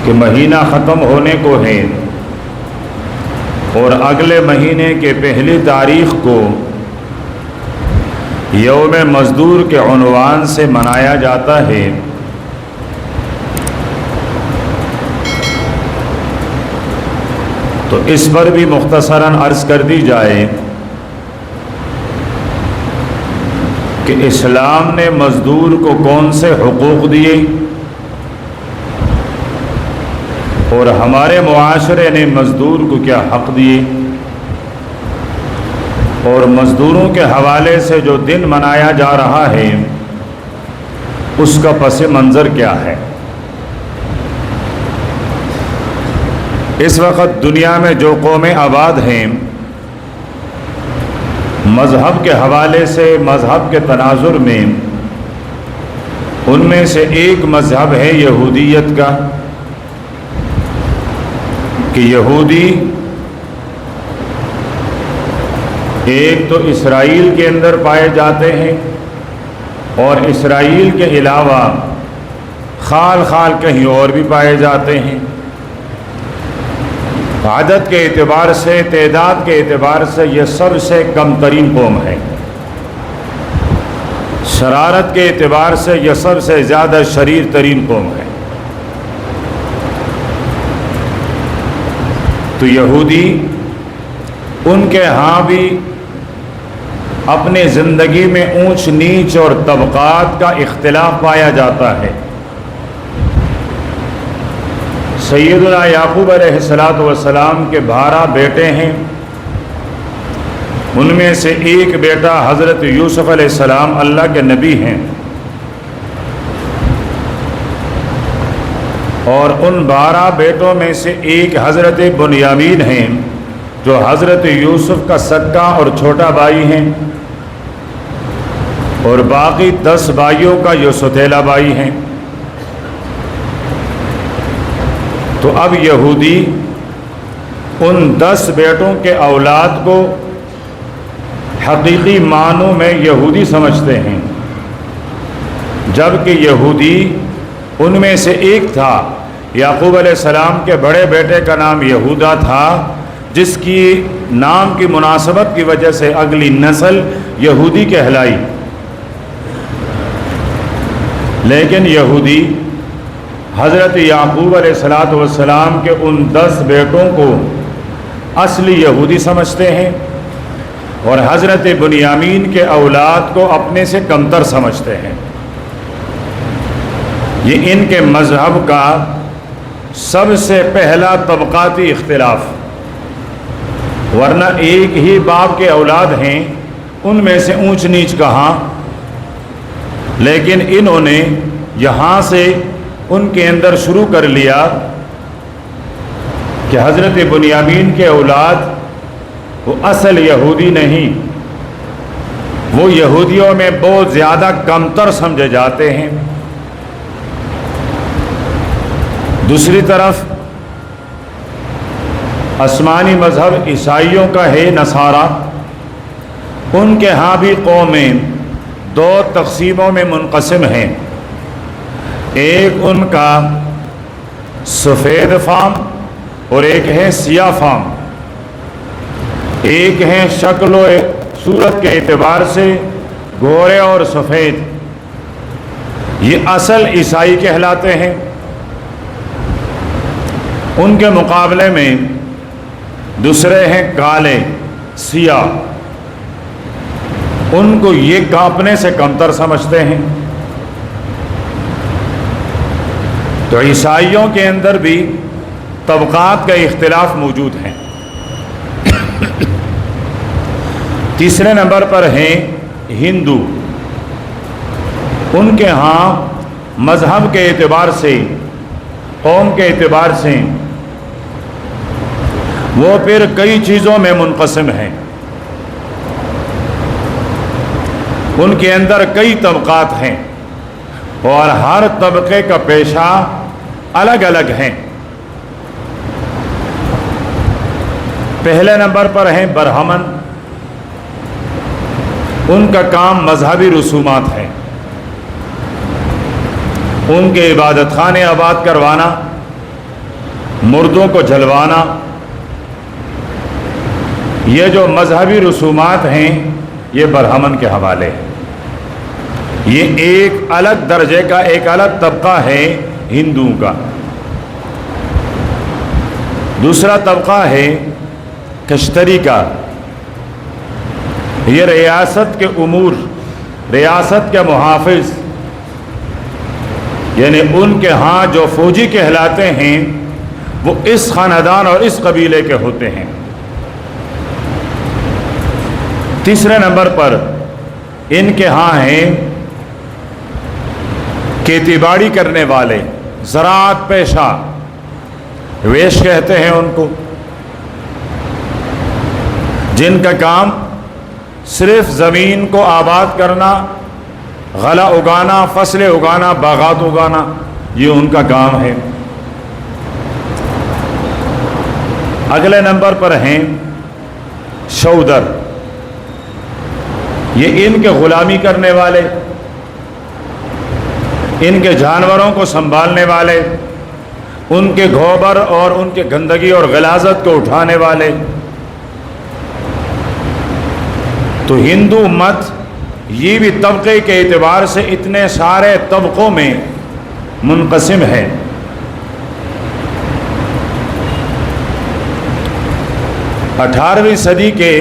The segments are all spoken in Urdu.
کہ مہینہ ختم ہونے کو ہے اور اگلے مہینے کے پہلی تاریخ کو یوم مزدور کے عنوان سے منایا جاتا ہے، تو اس پر بھی مختصراً عرض کر دی جائے کہ اسلام نے مزدور کو کون سے حقوق دیے اور ہمارے معاشرے نے مزدور کو کیا حق دیے، اور مزدوروں کے حوالے سے جو دن منایا جا رہا ہے اس کا پس منظر کیا ہے۔ اس وقت دنیا میں جو قومیں آباد ہیں، مذہب کے حوالے سے، مذہب کے تناظر میں، ان میں سے ایک مذہب ہے یہودیت کا، کہ یہودی ایک تو اسرائیل کے اندر پائے جاتے ہیں اور اسرائیل کے علاوہ خال خال کہیں اور بھی پائے جاتے ہیں۔ عدد کے اعتبار سے، تعداد کے اعتبار سے یہ سب سے کم ترین قوم ہے، شرارت کے اعتبار سے یہ سب سے زیادہ شریر ترین قوم ہے۔ تو یہودی، ان کے ہاں بھی اپنے زندگی میں اونچ نیچ اور طبقات کا اختلاف پایا جاتا ہے۔ سیدنا یعقوب علیہ السلام کے 12 بیٹے ہیں، ان میں سے ایک بیٹا حضرت یوسف علیہ السلام اللہ کے نبی ہیں، اور ان 12 بیٹوں میں سے ایک حضرت بنیامین ہیں جو حضرت یوسف کا سگا اور چھوٹا بھائی ہیں، اور باقی 10 بھائیوں کا جو سوتیلا بھائی ہیں۔ تو اب یہودی ان 10 بیٹوں کے اولاد کو حقیقی معنوں میں یہودی سمجھتے ہیں، جبکہ یہودی ان میں سے ایک تھا، یعقوب علیہ السلام کے بڑے بیٹے کا نام یہودا تھا، جس کی نام کی مناسبت کی وجہ سے اگلی نسل یہودی کہلائی۔ لیکن یہودی حضرت یعقوب علیہ السلام کے ان 10 بیٹوں کو اصلی یہودی سمجھتے ہیں اور حضرت بنیامین کے اولاد کو اپنے سے کمتر سمجھتے ہیں۔ یہ ان کے مذہب کا سب سے پہلا طبقاتی اختلاف، ورنہ ایک ہی باپ کے اولاد ہیں، ان میں سے اونچ نیچ کہاں، لیکن انہوں نے یہاں سے ان کے اندر شروع کر لیا کہ حضرت بنیامین کے اولاد وہ اصل یہودی نہیں، وہ یہودیوں میں بہت زیادہ کمتر سمجھے جاتے ہیں۔ دوسری طرف آسمانی مذہب عیسائیوں کا ہے، نصارہ، ان کے ہاں بھی قومیں 2 تقسیموں میں منقسم ہیں۔ ایک ان کا سفید فام اور ایک ہے سیاہ فام، ایک ہیں شکل و صورت کے اعتبار سے گورے اور سفید، یہ اصل عیسائی کہلاتے ہیں۔ ان کے مقابلے میں دوسرے ہیں کالے، سیاہ، ان کو یہ اپنے سے کمتر سمجھتے ہیں۔ تو عیسائیوں کے اندر بھی طبقات کا اختلاف موجود ہے۔ تیسرے نمبر پر ہیں ہندو، ان کے ہاں مذہب کے اعتبار سے، قوم کے اعتبار سے وہ پھر کئی چیزوں میں منقسم ہیں، ان کے اندر کئی طبقات ہیں اور ہر طبقے کا پیشہ الگ الگ ہیں۔ پہلے نمبر پر ہیں برہمن، ان کا کام مذہبی رسومات ہے، ان کے عبادت خانے آباد کروانا، مردوں کو جلوانا، یہ جو مذہبی رسومات ہیں یہ برہمن کے حوالے ہیں۔ یہ ایک الگ درجے کا، ایک الگ طبقہ ہے ہندوؤں کا۔ دوسرا طبقہ ہے کشتری کا، یہ ریاست کے امور، ریاست کے محافظ، یعنی ان کے ہاں جو فوجی کہلاتے ہیں وہ اس خاندان اور اس قبیلے کے ہوتے ہیں۔ تیسرے نمبر پر ان کے ہاں ہیں کھیتی باڑی کرنے والے، زراعت پیشہ، ویش کہتے ہیں ان کو، جن کا کام صرف زمین کو آباد کرنا، غلہ اگانا، فصلیں اگانا، باغات اگانا، یہ ان کا کام ہے۔ اگلے نمبر پر ہیں شودر، یہ ان کے غلامی کرنے والے، ان کے جانوروں کو سنبھالنے والے، ان کے گوبر اور ان کے گندگی اور غلاظت کو اٹھانے والے۔ تو ہندو امت یہ بھی طبقے کے اعتبار سے اتنے سارے طبقوں میں منقسم ہے۔ 18ویں صدی کے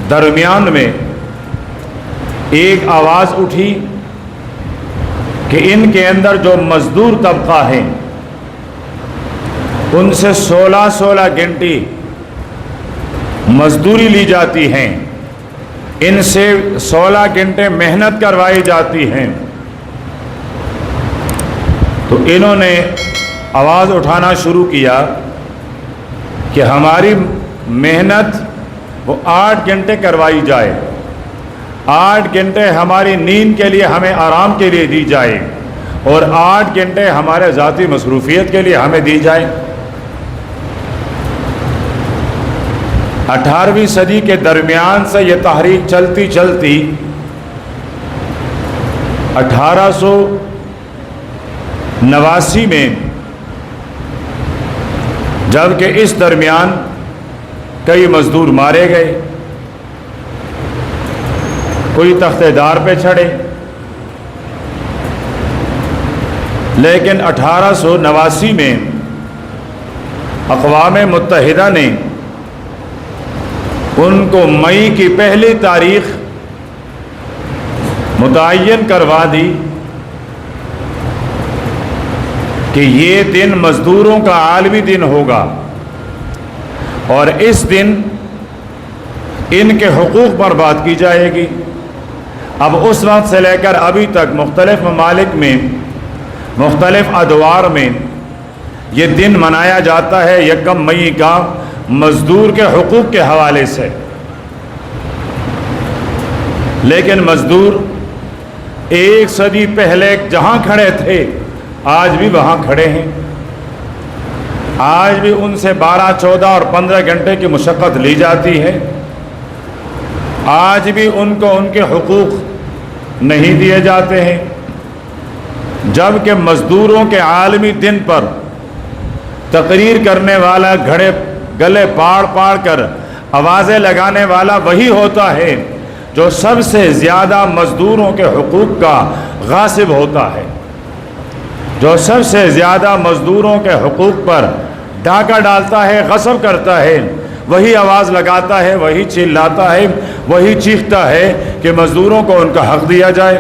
درمیان میں ایک آواز اٹھی کہ ان کے اندر جو مزدور طبقہ ہے ان سے 16 گھنٹے مزدوری لی جاتی ہیں، ان سے 16 گھنٹے محنت کروائی جاتی ہیں۔ تو انہوں نے آواز اٹھانا شروع کیا کہ ہماری محنت وہ 8 گھنٹے کروائی جائے، 8 گھنٹے ہماری نیند کے لیے، ہمیں آرام کے لیے دی جائے، اور 8 گھنٹے ہمارے ذاتی مصروفیت کے لیے ہمیں دی جائے۔ 18ویں صدی کے درمیان سے یہ تحریک چلتی چلتی 1889 میں، جبکہ اس درمیان کئی مزدور مارے گئے، کوئی تختے دار پہ چڑھے، لیکن 1889 میں اقوام متحدہ نے ان کو مئی کی پہلی تاریخ متعین کروا دی کہ یہ دن مزدوروں کا عالمی دن ہوگا، اور اس دن ان کے حقوق پر بات کی جائے گی۔ اب اس وقت سے لے کر ابھی تک مختلف ممالک میں، مختلف ادوار میں یہ دن منایا جاتا ہے 1 مئی کا، مزدور کے حقوق کے حوالے سے۔ لیکن مزدور 1 صدی پہلے جہاں کھڑے تھے آج بھی وہاں کھڑے ہیں، آج بھی ان سے 12، 14 اور 15 گھنٹے کی مشقت لی جاتی ہے، آج بھی ان کو ان کے حقوق نہیں دیے جاتے ہیں، جبکہ مزدوروں کے عالمی دن پر تقریر کرنے والا، گلے پاڑ پاڑ کر آوازیں لگانے والا وہی ہوتا ہے جو سب سے زیادہ مزدوروں کے حقوق کا غاصب ہوتا ہے، جو سب سے زیادہ مزدوروں کے حقوق پر ڈاکہ ڈالتا ہے، غصب کرتا ہے، وہی آواز لگاتا ہے، وہی چلاتا ہے، وہی چیختا ہے کہ مزدوروں کو ان کا حق دیا جائے۔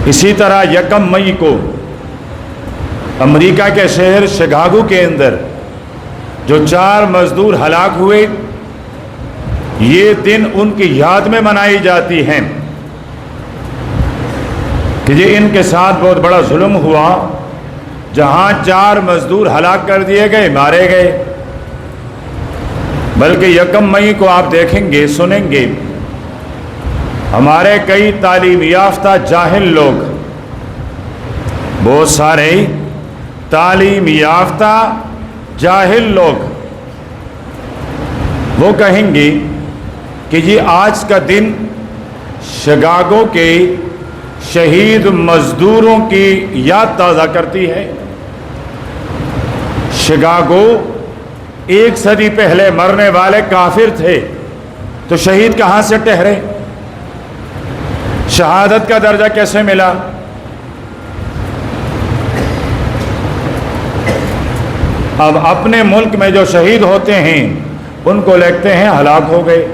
اسی طرح 1 مئی کو امریکہ کے شہر شکاگو کے اندر جو 4 مزدور ہلاک ہوئے، یہ دن ان کی یاد میں منائی جاتی ہیں کہ یہ ان کے ساتھ بہت بڑا ظلم ہوا، جہاں 4 مزدور ہلاک کر دیے گئے، مارے گئے۔ بلکہ 1 مئی کو آپ دیکھیں گے، سنیں گے، ہمارے کئی تعلیم یافتہ جاہل لوگ، بہت سارے تعلیم یافتہ جاہل لوگ، وہ کہیں گے کہ یہ آج کا دن شکاگو کے شہید مزدوروں کی یاد تازہ کرتی ہے۔ شکاگو 1 صدی پہلے مرنے والے کافر تھے، تو شہید کہاں سے ٹھہرے؟ شہادت کا درجہ کیسے ملا؟ اب اپنے ملک میں جو شہید ہوتے ہیں ان کو لکھتے ہیں ہلاک ہو گئے۔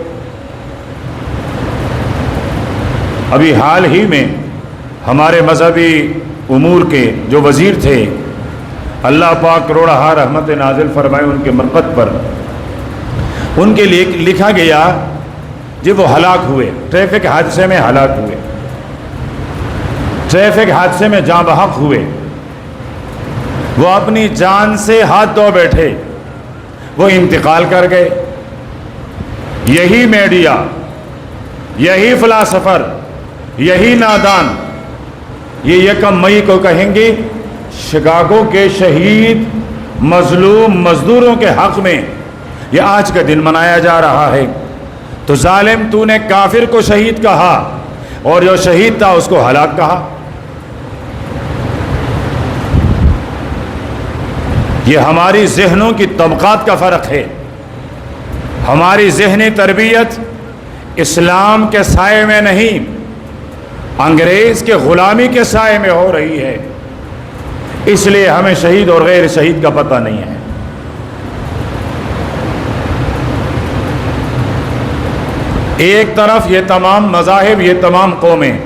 ابھی حال ہی میں ہمارے مذہبی امور کے جو وزیر تھے، اللہ پاک کروڑہا رحمت نازل فرمائے ان کے مرقد پر، ان کے لیے لکھا گیا جی وہ ہلاک ہوئے، ٹریفک حادثے میں ہلاک ہوئے، ٹریفک حادثے میں جاں بحق ہوئے، وہ اپنی جان سے ہاتھ دھو بیٹھے، وہ انتقال کر گئے۔ یہی میڈیا، یہی فلاسفر، یہی نادان یہ 1 مئی کو کہیں گے شکاگو کے شہید مظلوم مزدوروں کے حق میں یہ آج کا دن منایا جا رہا ہے۔ تو ظالم تو نے کافر کو شہید کہا اور جو شہید تھا اس کو ہلاک کہا۔ یہ ہماری ذہنوں کی طبقات کا فرق ہے۔ ہماری ذہنی تربیت اسلام کے سائے میں نہیں، انگریز کے غلامی کے سائے میں ہو رہی ہے، اس لیے ہمیں شہید اور غیر شہید کا پتہ نہیں ہے۔ ایک طرف یہ تمام مذاہب، یہ تمام قومیں،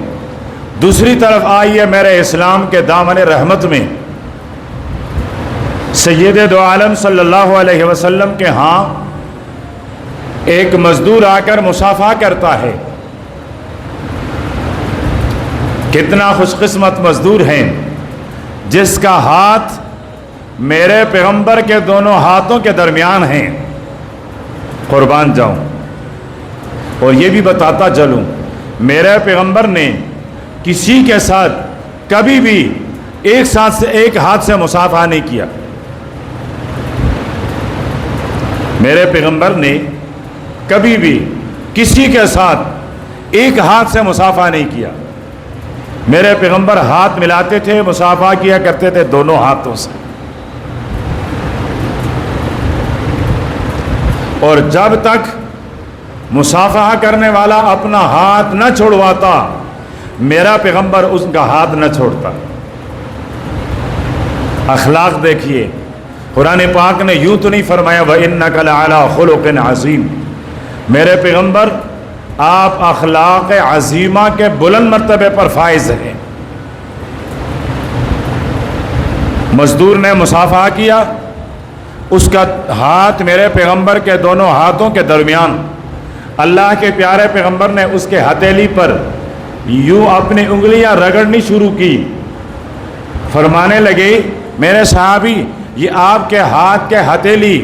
دوسری طرف آئیے میرے اسلام کے دامن رحمت میں سید دو عالم صلی اللہ علیہ وسلم کے ہاں ایک مزدور آ کر مصافحہ کرتا ہے۔ کتنا خوش قسمت مزدور ہیں جس کا ہاتھ میرے پیغمبر کے دونوں ہاتھوں کے درمیان ہیں، قربان جاؤں۔ اور یہ بھی بتاتا چلوں، میرے پیغمبر نے کسی کے ساتھ کبھی بھی ایک ہاتھ سے مصافحہ نہیں کیا۔ میرے پیغمبر نے کبھی بھی کسی کے ساتھ ایک ہاتھ سے مصافحہ نہیں کیا۔ میرے پیغمبر ہاتھ ملاتے تھے، مصافحہ کیا کرتے تھے دونوں ہاتھوں سے۔ اور جب تک مصافحہ کرنے والا اپنا ہاتھ نہ چھوڑواتا، میرا پیغمبر اس کا ہاتھ نہ چھوڑتا۔ اخلاق دیکھیے، قرآن پاک نے یوں تو نہیں فرمایا وَإِنَّكَ لَعَلَىٰ خُلُقٍ عَظِيمٍ، میرے پیغمبر آپ اخلاق عظیمہ کے بلند مرتبے پر فائز ہیں۔ مزدور نے مصافحہ کیا، اس کا ہاتھ میرے پیغمبر کے دونوں ہاتھوں کے درمیان، اللہ کے پیارے پیغمبر نے اس کے ہتھیلی پر یوں اپنی انگلیاں رگڑنی شروع کی، فرمانے لگے میرے صحابی یہ آپ کے ہاتھ کے ہتھیلی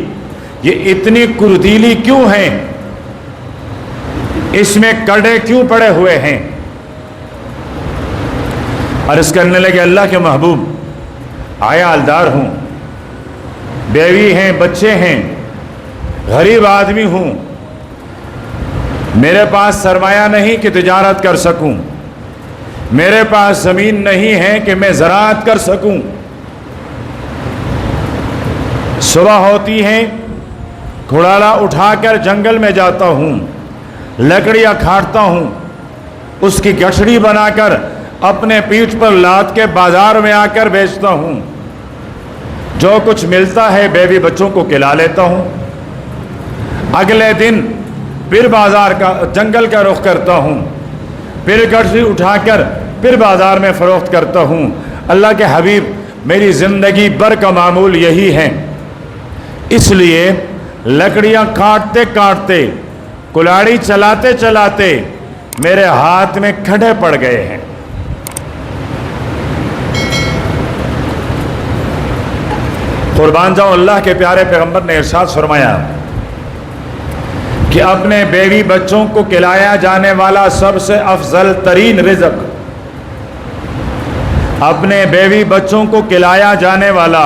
یہ اتنی کردیلی کیوں ہیں، اس میں کڑے کیوں پڑے ہوئے ہیں؟ عرض کرنے لگے اللہ کے محبوب عیالدار ہوں، بیوی ہیں، بچے ہیں، غریب آدمی ہوں، میرے پاس سرمایہ نہیں کہ تجارت کر سکوں، میرے پاس زمین نہیں ہے کہ میں زراعت کر سکوں۔ صبح ہوتی ہے گھڑالا اٹھا کر جنگل میں جاتا ہوں، لکڑیاں کاٹتا ہوں، اس کی گٹھڑی بنا کر اپنے پیٹھ پر لاد کے بازار میں آ کر بیچتا ہوں، جو کچھ ملتا ہے بیوی بچوں کو کھلا لیتا ہوں، اگلے دن پھر بازار کا جنگل کا رخ کرتا ہوں، پھر گٹھڑی اٹھا کر پھر بازار میں فروخت کرتا ہوں۔ اللہ کے حبیب میری زندگی بھر کا معمول یہی ہے، اس لیے لکڑیاں کاٹتے کاٹتے کلاڑی چلاتے چلاتے میرے ہاتھ میں کھڈے پڑ گئے ہیں۔ قربان جاؤ، اللہ کے پیارے پیغمبر نے ارشاد فرمایا کہ اپنے بیوی بچوں کو کھلایا جانے والا سب سے افضل ترین رزق، اپنے بیوی بچوں کو کھلایا جانے والا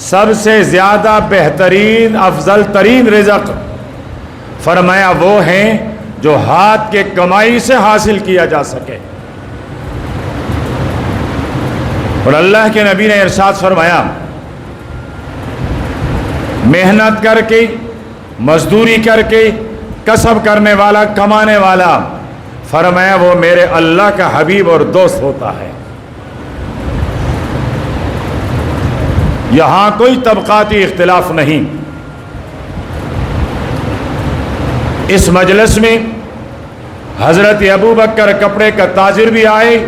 سب سے زیادہ بہترین افضل ترین رزق فرمایا وہ ہیں جو ہاتھ کے کمائی سے حاصل کیا جا سکے۔ اور اللہ کے نبی نے ارشاد فرمایا محنت کر کے مزدوری کر کے کسب کرنے والا کمانے والا فرمایا وہ میرے اللہ کا حبیب اور دوست ہوتا ہے۔ یہاں کوئی طبقاتی اختلاف نہیں۔ اس مجلس میں حضرت ابو بکر کپڑے کا تاجر بھی آئے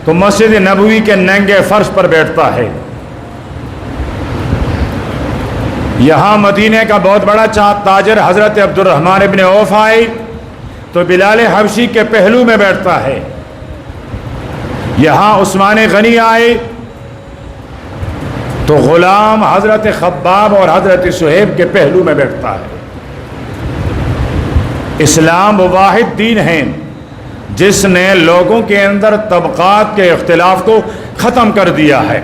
تو مسجد نبوی کے ننگے فرش پر بیٹھتا ہے۔ یہاں مدینے کا بہت بڑا تاجر حضرت عبد الرحمن ابن عوف آئے تو بلال حبشی کے پہلو میں بیٹھتا ہے۔ یہاں عثمان غنی آئے تو غلام حضرت خباب اور حضرت شہیب کے پہلو میں بیٹھتا ہے۔ اسلام وہ واحد دین ہے جس نے لوگوں کے اندر طبقات کے اختلاف کو ختم کر دیا ہے۔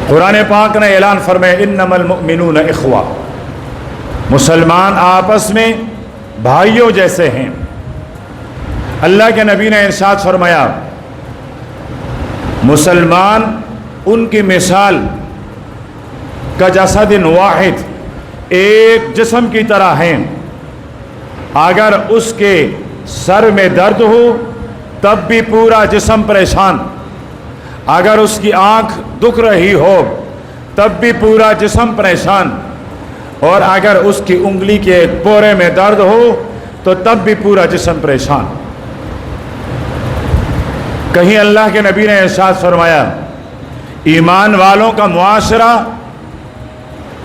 قرآن پاک نے اعلان فرمایا انما المؤمنون اخوہ، مسلمان آپس میں بھائیوں جیسے ہیں۔ اللہ کے نبی نے ارشاد فرمایا مسلمان ان کی مثال کا جسد واحد، ایک جسم کی طرح ہیں۔ اگر اس کے سر میں درد ہو تب بھی پورا جسم پریشان، اگر اس کی آنکھ دکھ رہی ہو تب بھی پورا جسم پریشان، اور اگر اس کی انگلی کے ایک پورے میں درد ہو تو تب بھی پورا جسم پریشان۔ کہیں اللہ کے نبی نے ارشاد فرمایا ایمان والوں کا معاشرہ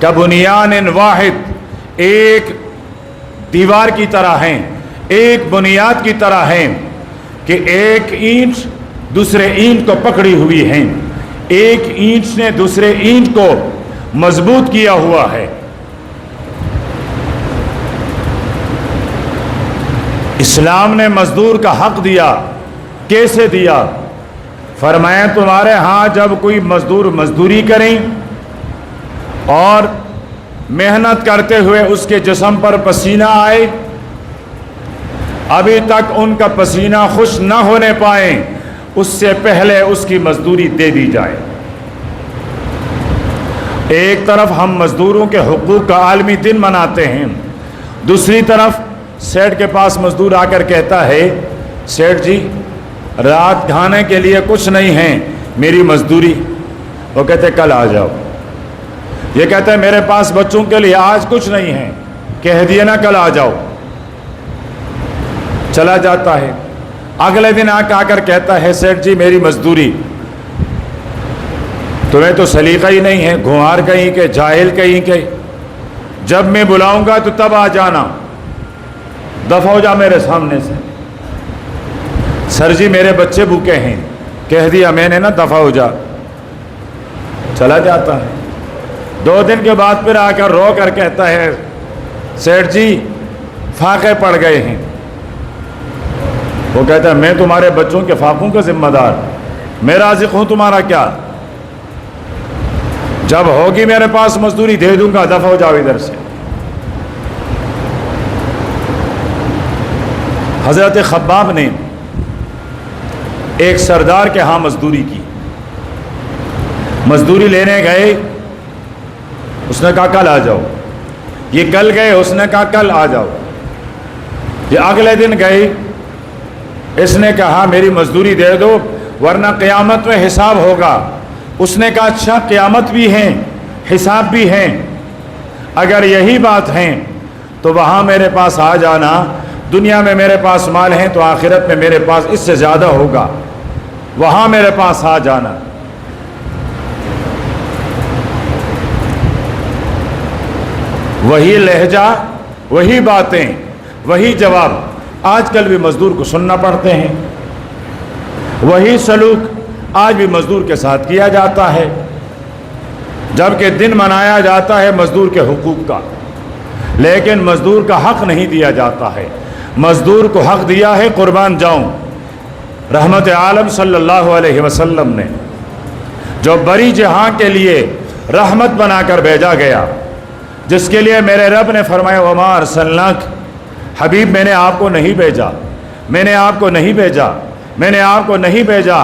کا بنیان واحد، ایک دیوار کی طرح ہیں، ایک بنیاد کی طرح ہیں کہ ایک اینٹ دوسرے اینٹ کو پکڑی ہوئی ہیں، ایک اینٹ نے دوسرے اینٹ کو مضبوط کیا ہوا ہے۔ اسلام نے مزدور کا حق دیا۔ کیسے دیا؟ فرمایا تمہارے ہاں جب کوئی مزدور مزدوری کریں اور محنت کرتے ہوئے اس کے جسم پر پسینہ آئے، ابھی تک ان کا پسینہ خشک نہ ہونے پائیں، اس سے پہلے اس کی مزدوری دے دی جائے۔ ایک طرف ہم مزدوروں کے حقوق کا عالمی دن مناتے ہیں، دوسری طرف سیٹھ کے پاس مزدور آ کر کہتا ہے سیٹھ جی رات کھانے کے لیے کچھ نہیں ہے، میری مزدوری۔ وہ کہتے کل آ جاؤ۔ یہ کہتے ہیں میرے پاس بچوں کے لیے آج کچھ نہیں ہے، کہہ دیے نا کل آ جاؤ۔ چلا جاتا ہے، اگلے دن آ کر کہتا ہے سیٹھ جی میری مزدوری۔ تمہیں تو سلیقہ ہی نہیں ہے، گھوار کہیں کے، جاہل کہیں کے، جب میں بلاؤں گا تو تب آ جانا، دفع ہو جا میرے سامنے سے۔ سر جی میرے بچے بھوکے ہیں، کہہ دیا میں نے نا، دفع ہو جا۔ چلا جاتا ہے، 2 دن کے بعد پھر آ کر رو کر کہتا ہے سیٹھ جی فاقے پڑ گئے ہیں۔ وہ کہتا ہے میں تمہارے بچوں کے فاقوں کا ذمہ دار، میں رازق ہوں، تمہارا کیا؟ جب ہوگی میرے پاس مزدوری دے دوں گا، دفع ہو جاؤ ادھر سے۔ حضرت خباب نے ایک سردار کے ہاں مزدوری کی، مزدوری لینے گئے، اس نے کہا کل آ جاؤ۔ یہ کل گئے، اس نے کہا کل آ جاؤ۔ یہ اگلے دن گئے، اس نے کہا میری مزدوری دے دو ورنہ قیامت میں حساب ہوگا۔ اس نے کہا اچھا قیامت بھی ہے حساب بھی ہے، اگر یہی بات ہے تو وہاں میرے پاس آ جانا، دنیا میں میرے پاس مال ہے تو آخرت میں میرے پاس اس سے زیادہ ہوگا، وہاں میرے پاس آ جانا۔ وہی لہجہ، وہی باتیں، وہی جواب آج کل بھی مزدور کو سننا پڑتے ہیں، وہی سلوک آج بھی مزدور کے ساتھ کیا جاتا ہے، جبکہ دن منایا جاتا ہے مزدور کے حقوق کا، لیکن مزدور کا حق نہیں دیا جاتا ہے۔ مزدور کو حق دیا ہے قربان جاؤں رحمت عالم صلی اللہ علیہ وسلم نے، جو بری جہاں کے لیے رحمت بنا کر بھیجا گیا، جس کے لیے میرے رب نے فرمایا وما ارسلناک، حبیب میں نے آپ کو نہیں بھیجا، میں نے آپ کو نہیں بھیجا، میں نے آپ کو نہیں بھیجا